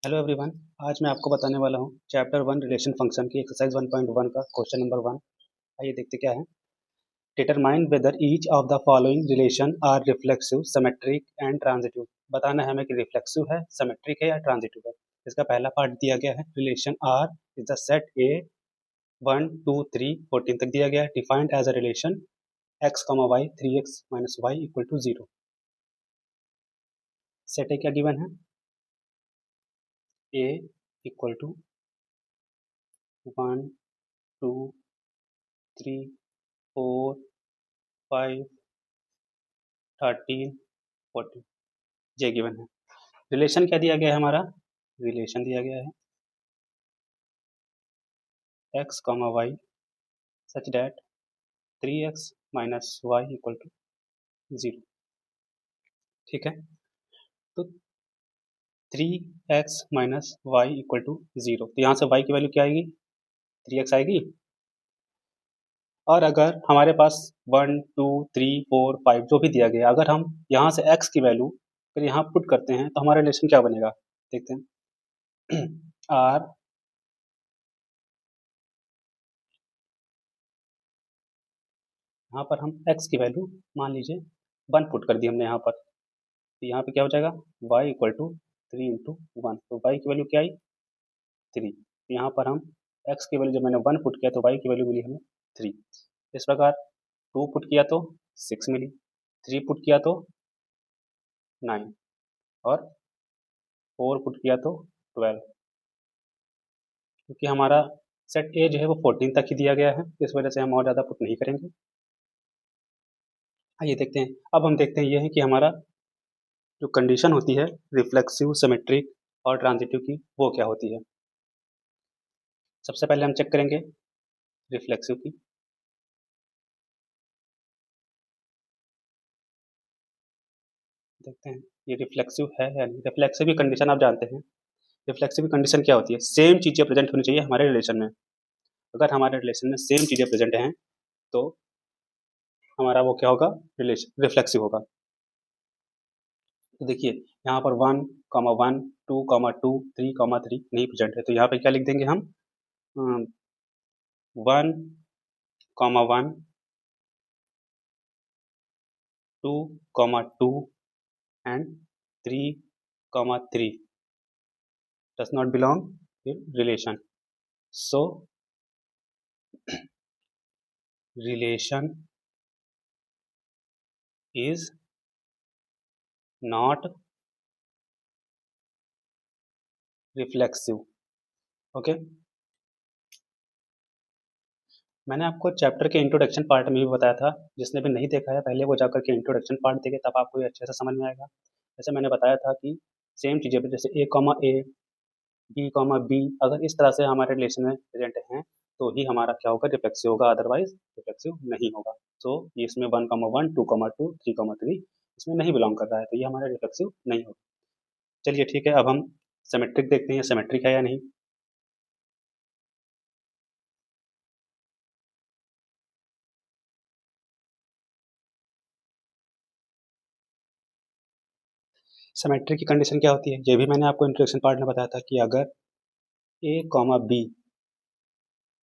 Hello everyone. आज मैं आपको बताने वाला हूँ चैप्टर 1 रिलेशन फंक्शन की एक्सरसाइज 1.1 का क्वेश्चन नंबर 1। आइए देखते क्या है। Determine whether each of the following relation are reflexive, symmetric and transitive. बताना है हमें कि रिफ्लेक्सिव है, सिमेट्रिक है या ट्रांजिटिव है। इसका पहला पार्ट दिया गया है, relation R is the set A 1 2 3 14 तक दिया गया है, defined as a relation x, y 3x - y = 0। Set A क्या गिवन है, a = 1 2 3 4 5 13 14 ये गिवन है। रिलेशन क्या दिया गया है हमारा, रिलेशन दिया गया है x, y such that 3x - y = 0। ठीक है, तो 3x - y = 0, तो यहाँ से y की वैल्यू क्या आएगी, 3x आएगी। और अगर हमारे पास 1 2 3 4 5 जो भी दिया गया, अगर हम यहाँ से x की वैल्यू फिर यहाँ पुट करते हैं तो हमारा रिलेशन क्या बनेगा, देखते हैं। r यहाँ पर हम x की वैल्यू मान लीजिए 1 पुट कर दी हमने यहाँ पर, तो यहाँ पे क्या हो जाएगा y = 3 × 1, तो y की वैल्यू क्या आई 3। यहाँ पर हम x की वैल्यू जब मैंने 1 पुट किया तो y की वैल्यू मिली हमें 3। इस प्रकार 2 पुट किया तो 6 मिली, 3 पुट किया तो 9 और 4 पुट किया तो 12। क्योंकि हमारा सेट ए जो है वो 14 तक ही दिया गया है, इस वजह से हम और ज़्यादा पुट नहीं करेंगे। आइए देखते हैं, अब हम देखते हैं ये है कि हमारा जो कंडीशन होती है रिफ्लेक्सिव, सिमेट्रिक और ट्रांजिटिव की, वो क्या होती है। सबसे पहले हम चेक करेंगे रिफ्लेक्सिव की। देखते हैं ये रिफ्लेक्सिव है या नहीं। रिफ्लेक्सिव की कंडीशन आप जानते हैं, रिफ्लेक्सिव की कंडीशन क्या होती है, सेम चीज़ें प्रेजेंट होनी चाहिए हमारे रिलेशन में। अगर हमारे रिलेशन में सेम चीज़ें प्रेजेंट हैं तो हमारा वो क्या होगा, रिलेशन रिफ्लेक्सिव होगा। तो देखिए यहाँ पर 1 1 2 2 3 3 नहीं प्रेजेंट है, तो यहाँ पे क्या लिख देंगे हम, 1 1 2 2 and 3 3 does not belong in relation. So relation is not reflexive. Okay, मैंने आपको चैप्टर के इंट्रोडक्शन पार्ट में भी बताया था, जिसने भी नहीं देखा है पहले वो जाकर के इंट्रोडक्शन पार्ट देखे, तब आपको ये अच्छे से समझ में आएगा। जैसे मैंने बताया था कि सेम चीज़ें जैसे a, b, अगर इस तरह से हमारे रिलेशन में प्रेजेंट हैं तो ही हमारा क्या होगा, रिफ्लेक्सिव होगा, अदरवाइज रिफ्लेक्सिव नहीं होगा। तो ये इसमें 1 1 2 2 3 3 इसमें नहीं बिलोंग कर रहा है, तो ये हमारा रिफ्लेक्सिव नहीं होगा। चलिए ठीक है, अब हम सिमेट्रिक देखते हैं, सिमेट्रिक है या नहीं। सिमेट्रिक की कंडीशन क्या होती है, ये भी मैंने आपको इंट्रोडक्शन पार्ट में बताया था कि अगर a, b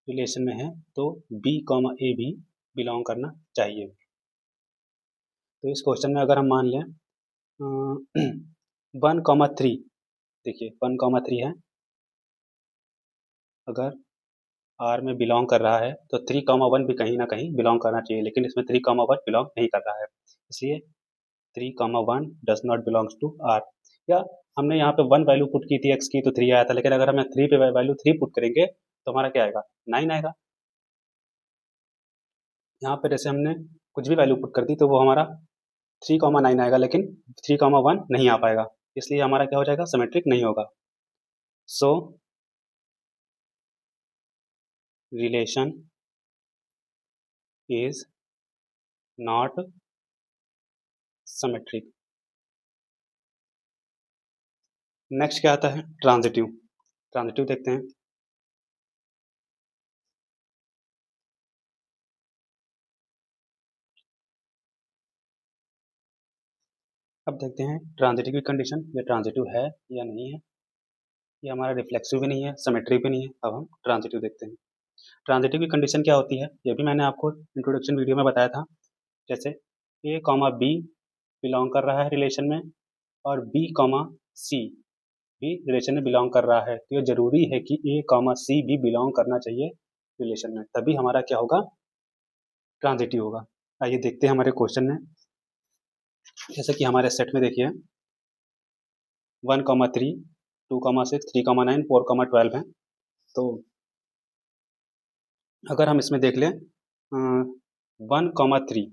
रिलेशन में है तो b, a भी बिलोंग करना चाहिए। तो इस क्वेश्चन में अगर हम मान लें 1 3, देखिए 1 3 है, अगर आर में बिलोंग कर रहा है तो 3 1 भी कहीं ना कहीं बिलोंग करना चाहिए, लेकिन इसमें 3 1 बिलोंग नहीं कर रहा है, इसलिए 3 1 does not belongs to R. या हमने यहाँ पे 1 वैल्यू पुट की थी एक्स की तो 3 आया था, लेकिन अगर हम 3 पे वैल्यू 3 पुट करेंगे तो हमारा क्या आएगा, 9 आएगा। यहाँ पे जैसे हमने कुछ भी वैल्यू पुट कर दी तो वो हमारा 3 9 आएगा, लेकिन 3 1 नहीं आ पाएगा, इसलिए हमारा क्या हो जाएगा, सिमेट्रिक नहीं होगा। सो relation is not symmetric. Next क्या आता है, ट्रांजिटिव। ट्रांजिटिव देखते हैं। अब देखते हैं ट्रांजिटिव की कंडीशन, ये ट्रांजिटिव है या नहीं है। ये हमारा रिफ्लेक्सिव भी नहीं है, सिमेट्रिक भी नहीं है। अब हम ट्रांजिटिव देखते हैं। ट्रांजिटिव की कंडीशन क्या होती है, ये भी मैंने आपको इंट्रोडक्शन वीडियो में बताया था। जैसे ए कॉमा बी बिलोंग कर रहा है रिलेशन में, और बी कॉमा सी भी रिलेशन में बिलोंग कर रहा है, तो ये जरूरी है कि ए कॉमा सी भी बिलोंग करना चाहिए रिलेशन में, तभी हमारा क्या होगा, ट्रांजिटिव होगा। आइए देखते हैं हमारे क्वेश्चन में। जैसे कि हमारे सेट में देखिए 1,3, 2,6, 3,9, 4,12 है। तो अगर हम इसमें देख लें 1,3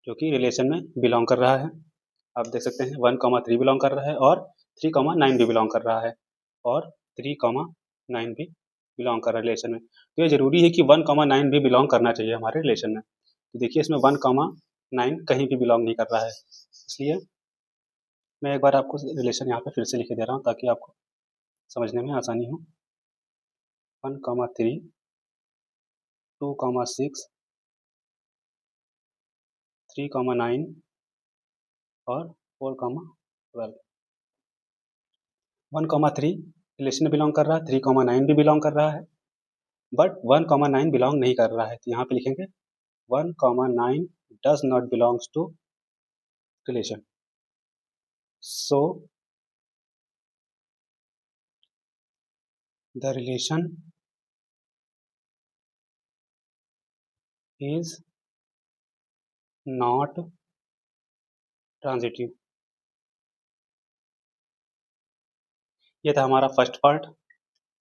जो कि रिलेशन में बिलोंग कर रहा है, आप देख सकते हैं 1,3 बिलोंग कर रहा है, और 3,9 भी बिलोंग कर रहा है, और 3,9 भी बिलोंग कर रहा है रिलेशन में। तो ये जरूरी है कि 1,9 भी बिलोंग करना चाहिए हमारे रिलेशन में। तो देखिए इसमें 1,9 कहीं भी बिलोंग नहीं कर रहा है, इसलिए मैं एक बार आपको रिलेशन यहाँ पे फिर से लिख दे रहा हूँ ताकि आपको समझने में आसानी हो। 1,3, 2,6, 3,9 और 4,12। 1,3 रिलेशन में बिलोंग कर रहा है, 3,9 भी बिलोंग कर रहा है, बट 1,9 बिलोंग नहीं कर रहा है। तो यहाँ पे लिखेंगे 1,9 does not belongs to relation. So the relation is not transitive. ये था हमारा फर्स्ट पार्ट।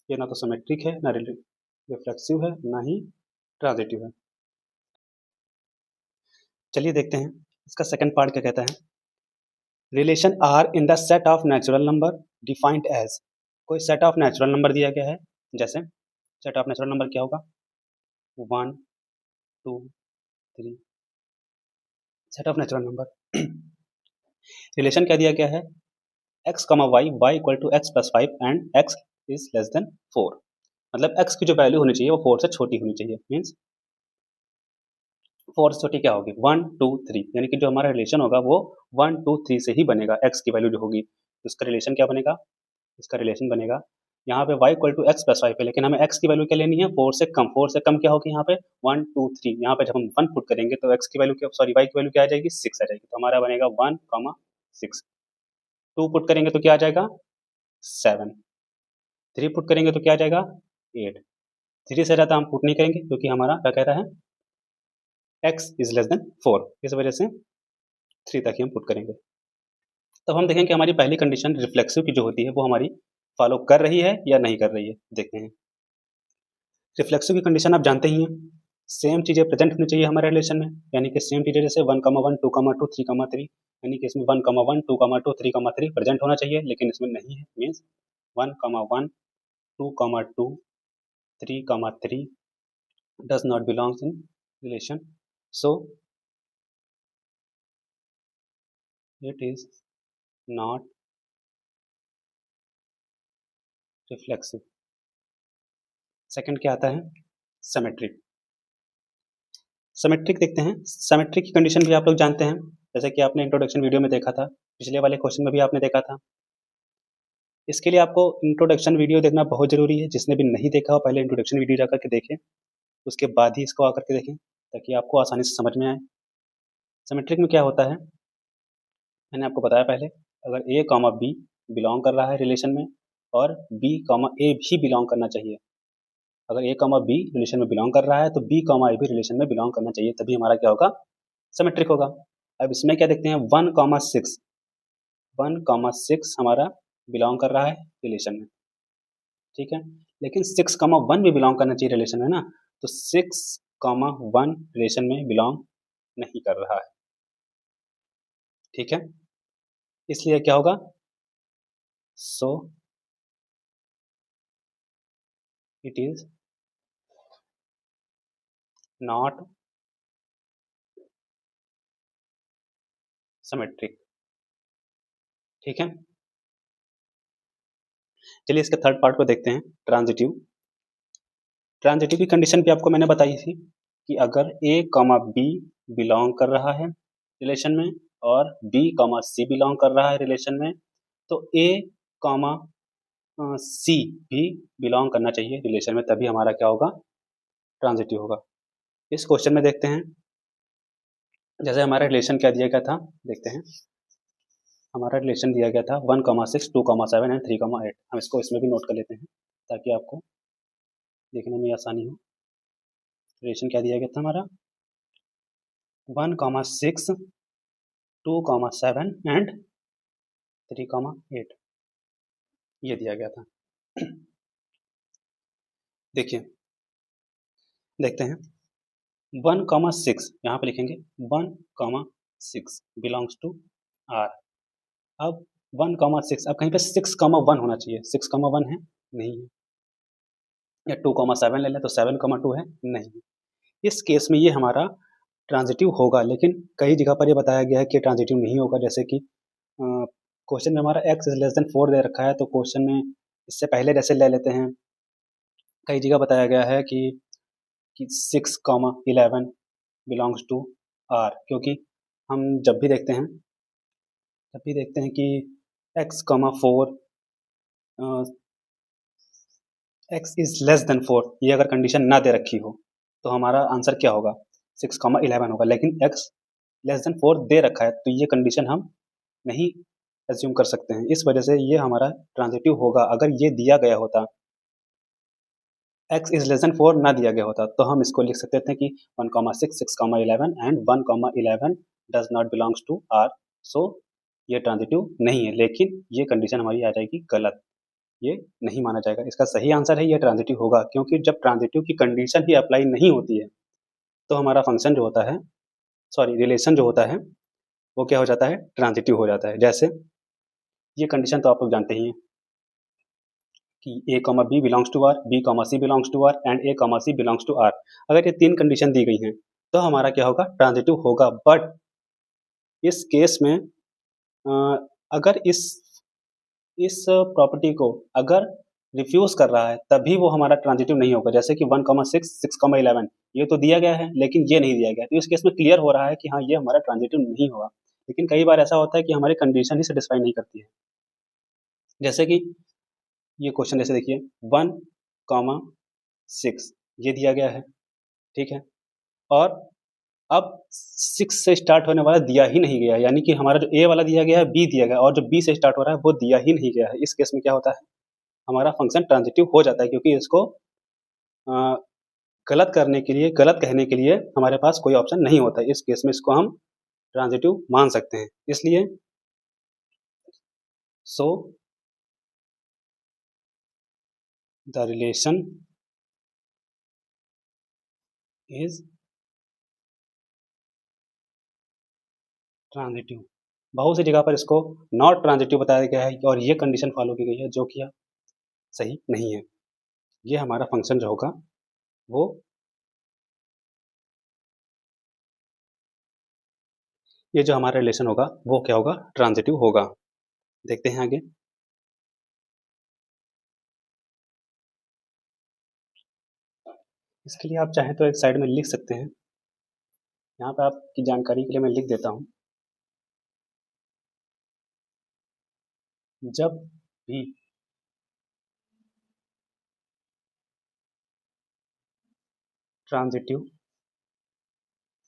ये ना तो सिमेट्रिक है, ना रिफ्लेक्सिव है, ना ही ट्रांजिटिव है। चलिए देखते हैं इसका सेकंड पार्ट क्या कहता है। Relation R in the set of natural number defined as. कोई सेट ऑफ नेचुरल नंबर दिया गया है, जैसे सेट ऑफ नेचुरल नंबर क्या होगा, 1, 2, 3, set of natural number. Relation क्या दिया गया है, x, y equal to x plus 5 and x is less than 4। मतलब x की जो वैल्यू होनी चाहिए वो 4 से छोटी होनी चाहिए। मीन्स 4 से छोटी क्या होगी, 1, 2, 3, यानी कि जो हमारा रिलेशन होगा वो 1, 2, 3 से ही बनेगा। x की वैल्यू जो होगी तो इसका रिलेशन क्या बनेगा, इसका रिलेशन बनेगा यहाँ पे y equal to X plus 5 है, लेकिन हमें x की वैल्यू क्या लेनी है, 4 से कम। 4 से कम क्या होगी यहाँ पे, 1, 2, 3। यहाँ पे जब हम 1 पुट करेंगे तो x की वैल्यू क्या, सॉरी y की वैल्यू क्या आ जाएगी, 6 आ जाएगी। तो हमारा बनेगा 1, 6। 2 पुट करेंगे तो क्या आ जाएगा, 7। 3 पुट करेंगे तो क्या आ जाएगा, 8। 3 से ज़्यादा हम पुट नहीं करेंगे क्योंकि हमारा क्या कह रहा है, x इज लेस देन 4, इस वजह से 3 तक ही हम पुट करेंगे। तब हम देखें कि हमारी पहली कंडीशन रिफ्लेक्सिव की जो होती है वो हमारी फॉलो कर रही है या नहीं कर रही है। देखते हैं रिफ्लेक्सिव की कंडीशन आप जानते ही हैं, सेम चीज़ें प्रेजेंट होनी चाहिए हमारे रिलेशन में, यानी कि सेम चीज़ें जैसे 1, 1, 2, 2, 3, 3, यानी कि इसमें 1, 1, 2, 2, 3, 3 प्रेजेंट होना चाहिए, लेकिन इसमें नहीं है। Means 1, 1, 2, 2, 3, 3 does not belongs in relation, so it is not reflexive. Second क्या आता है, सिमेट्रिक। सिमेट्रिक देखते हैं। सिमेट्रिक की कंडीशन भी आप लोग जानते हैं, जैसे कि आपने इंट्रोडक्शन वीडियो में देखा था, पिछले वाले क्वेश्चन में भी आपने देखा था। इसके लिए आपको इंट्रोडक्शन वीडियो देखना बहुत ज़रूरी है। जिसने भी नहीं देखा हो पहले इंट्रोडक्शन वीडियो जाकर के देखें, उसके बाद ही इसको आकर के देखें ताकि आपको आसानी से समझ में आए। सिमेट्रिक में क्या होता है, मैंने आपको बताया पहले, अगर ए कॉमा बी बिलोंग कर रहा है रिलेशन में, और बी कॉमा ए भी बिलोंग करना चाहिए। अगर ए कॉमा बी रिलेशन में बिलोंग कर रहा है तो बी कॉमा ए भी रिलेशन में बिलोंग करना चाहिए, तभी हमारा क्या होगा, सिमेट्रिक होगा। अब इसमें क्या देखते हैं, 1,6, 1,6 हमारा बिलोंग कर रहा है रिलेशन में, ठीक है। लेकिन 6,1 भी बिलोंग करना चाहिए रिलेशन में ना, तो 6,1 रिलेशन में बिलोंग नहीं कर रहा है, ठीक है। इसलिए क्या होगा, so it is not symmetric, ठीक है। चलिए इसके थर्ड पार्ट को देखते हैं, ट्रांजिटिव। ट्रांजिटिव की कंडीशन भी आपको मैंने बताई थी कि अगर ए कॉमा बी बिलोंग कर रहा है रिलेशन में, और बी कॉमा सी बिलोंग कर रहा है रिलेशन में, तो ए कॉमा सी भी बिलोंग करना चाहिए रिलेशन में, तभी हमारा क्या होगा, ट्रांजिटिव होगा। इस क्वेश्चन में देखते हैं, जैसे हमारा रिलेशन क्या दिया गया था, देखते हैं। हमारा रिलेशन दिया गया था 1,6, 2,7 एंड 3,8। हम इसको इसमें भी नोट कर लेते हैं ताकि आपको देखने में आसानी हो। रिलेशन क्या दिया गया था हमारा, 1,6, 2,7 एंड 3,8, ये दिया गया था। देखिए, देखते हैं 1,6, यहाँ पे लिखेंगे 1,6 बिलोंग्स टू आर। अब 1,6, अब कहीं पे 6,1 होना चाहिए, 6,1 है, नहीं है। या 2,7 ले लें तो 7,2 है, नहीं है। इस केस में ये हमारा ट्रांजिटिव होगा, लेकिन कई जगह पर ये बताया गया है कि ट्रांजिटिव नहीं होगा। जैसे कि क्वेश्चन में हमारा x इज लेस देन 4 दे रखा है, तो क्वेश्चन में इससे पहले जैसे ले लेते हैं, कई जगह बताया गया है कि 6,11 बिलोंग्स टू आर, क्योंकि हम जब भी देखते हैं कि x, 4 x is less than 4, ये अगर कंडीशन ना दे रखी हो तो हमारा आंसर क्या होगा, 6,11 होगा। लेकिन x लेस देन 4 दे रखा है, तो ये कंडीशन हम नहीं एज्यूम कर सकते हैं। इस वजह से ये हमारा ट्रांजिटिव होगा। अगर ये दिया गया होता, x इज लेस देन 4 ना दिया गया होता, तो हम इसको लिख सकते थे कि 1,6, 6,11 and 1,11 does not belongs to R, so ये ट्रांजिटिव नहीं है। लेकिन ये कंडीशन हमारी आ जाएगी गलत, ये नहीं माना जाएगा। इसका सही आंसर है ये ट्रांजिटिव होगा, क्योंकि जब ट्रांजिटिव की कंडीशन ही अप्लाई नहीं होती है तो हमारा फंक्शन जो होता है, सॉरी रिलेशन जो होता है, वो क्या हो जाता है, ट्रांजिटिव हो जाता है। जैसे ये कंडीशन तो आप लोग जानते ही हैं कि a, b belongs to R, b, c belongs to R and a, c belongs to R. अगर ये तीन कंडीशन दी गई हैं तो हमारा क्या होगा, ट्रांजिटिव होगा। बट इस केस में अगर इस प्रॉपर्टी को अगर रिफ्यूज कर रहा है तभी वो हमारा ट्रांजिटिव नहीं होगा। जैसे कि 1,6, 6,11 ये तो दिया गया है लेकिन ये नहीं दिया गया, तो इस केस में क्लियर हो रहा है कि हाँ ये हमारा ट्रांजिटिव नहीं होगा। लेकिन कई बार ऐसा होता है कि हमारी कंडीशन ही सेटिस्फाई नहीं करती है। जैसे कि ये क्वेश्चन जैसे देखिए 1,6 ये दिया गया है, ठीक है, और अब 6 से स्टार्ट होने वाला दिया ही नहीं गया है, यानी कि हमारा जो ए वाला दिया गया है बी दिया गया है, और जो बी से स्टार्ट हो रहा है वो दिया ही नहीं गया है। इस केस में क्या होता है, हमारा फंक्शन ट्रांजिटिव हो जाता है, क्योंकि इसको गलत करने के लिए, गलत कहने के लिए हमारे पास कोई ऑप्शन नहीं होता है। इस केस में इसको हम ट्रांजिटिव मान सकते हैं। इसलिए सो द रिलेशन इज ट्रांजिटिव। बहुत सी जगह पर इसको नॉट ट्रांजिटिव बताया गया है और ये कंडीशन फॉलो की गई है, जो कि सही नहीं है। ये हमारा फंक्शन जो होगा वो ये जो हमारा रिलेशन होगा वो क्या होगा, ट्रांजिटिव होगा। देखते हैं आगे। इसके लिए आप चाहें तो एक साइड में लिख सकते हैं, यहाँ पे आपकी जानकारी के लिए मैं लिख देता हूँ। जब भी ट्रांजिटिव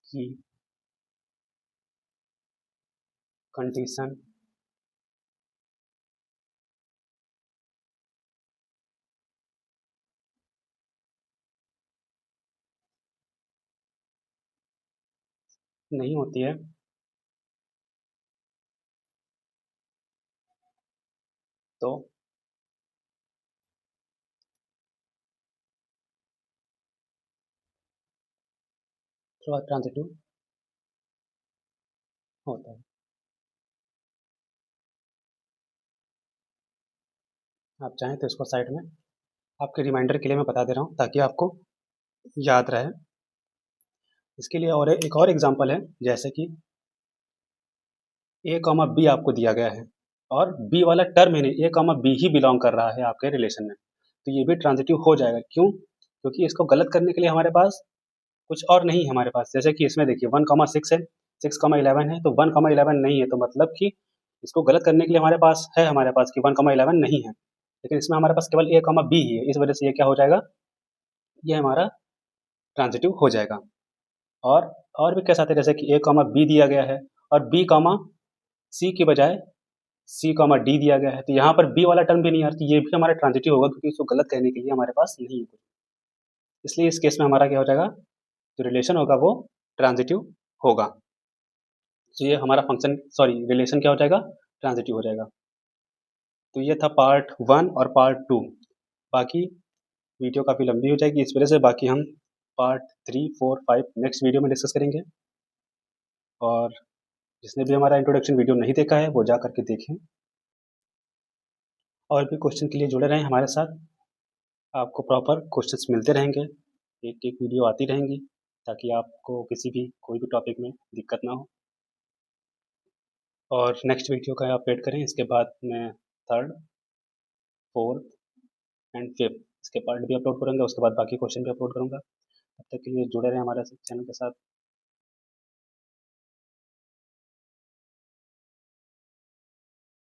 की कंडीशन नहीं होती है तो ट्रांजिटिव होता है। आप चाहें तो इसको साइड में आपके रिमाइंडर के लिए मैं बता दे रहा हूँ ताकि आपको याद रहे। इसके लिए और एक और एग्जांपल है, जैसे कि a, b आपको दिया गया है और b वाला term he a, b he belong कर रहा है आपके रिलेशन में, तो ये भी ट्रांजिटिव हो जाएगा। क्यों? क्योंकि इसको गलत करने के लिए हमारे पास कुछ और नहीं है हमारे पास। जैसे कि इसमें देखिए 1,6 है, 6,11 है, तो 1,11 नहीं है, तो मतलब कि इसको गलत करने के लिए हमारे पास कि 1,11 नहीं है, लेकिन इसमें हमारे पास केवल a, b ही है, इस वजह से ये क्या हो जाएगा, ये हमारा ट्रांजिटिव हो जाएगा। और भी केस आते हैं जैसे कि a, b दिया गया है और b, c की बजाय c, d दिया गया है, तो यहाँ पर b वाला टर्म भी नहीं आ रहा, तो ये भी हमारा ट्रांजिटिव होगा क्योंकि इसको गलत करने के लिए हमारे पास नहीं है कुछ। इसलिए इस केस में हमारा क्या हो जाएगा, जो रिलेशन होगा वो ट्रांजिटिव होगा। तो ये हमारा रिलेशन क्या हो जाएगा, ट्रांजिटिव हो जाएगा। तो ये था पार्ट 1 और पार्ट 2। बाकी वीडियो काफ़ी लंबी हो जाएगी, इस वजह से बाकी हम पार्ट 3, 4, 5 नेक्स्ट वीडियो में डिस्कस करेंगे। और जिसने भी हमारा इंट्रोडक्शन वीडियो नहीं देखा है वो जा करके देखें, और भी क्वेश्चन के लिए जुड़े रहें हमारे साथ। आपको प्रॉपर क्वेश्चंस मिलते रहेंगे, एक एक वीडियो आती रहेंगी, ताकि आपको कोई भी टॉपिक में दिक्कत ना हो। और नेक्स्ट वीडियो का आप वेट करें, इसके बाद मैं 3rd, 4th एंड 5th इसके पार्ट भी अपलोड करूँगा, उसके बाद बाकी क्वेश्चन भी अपलोड करूँगा। तब तक के लिए जुड़े रहें हमारे चैनल के साथ।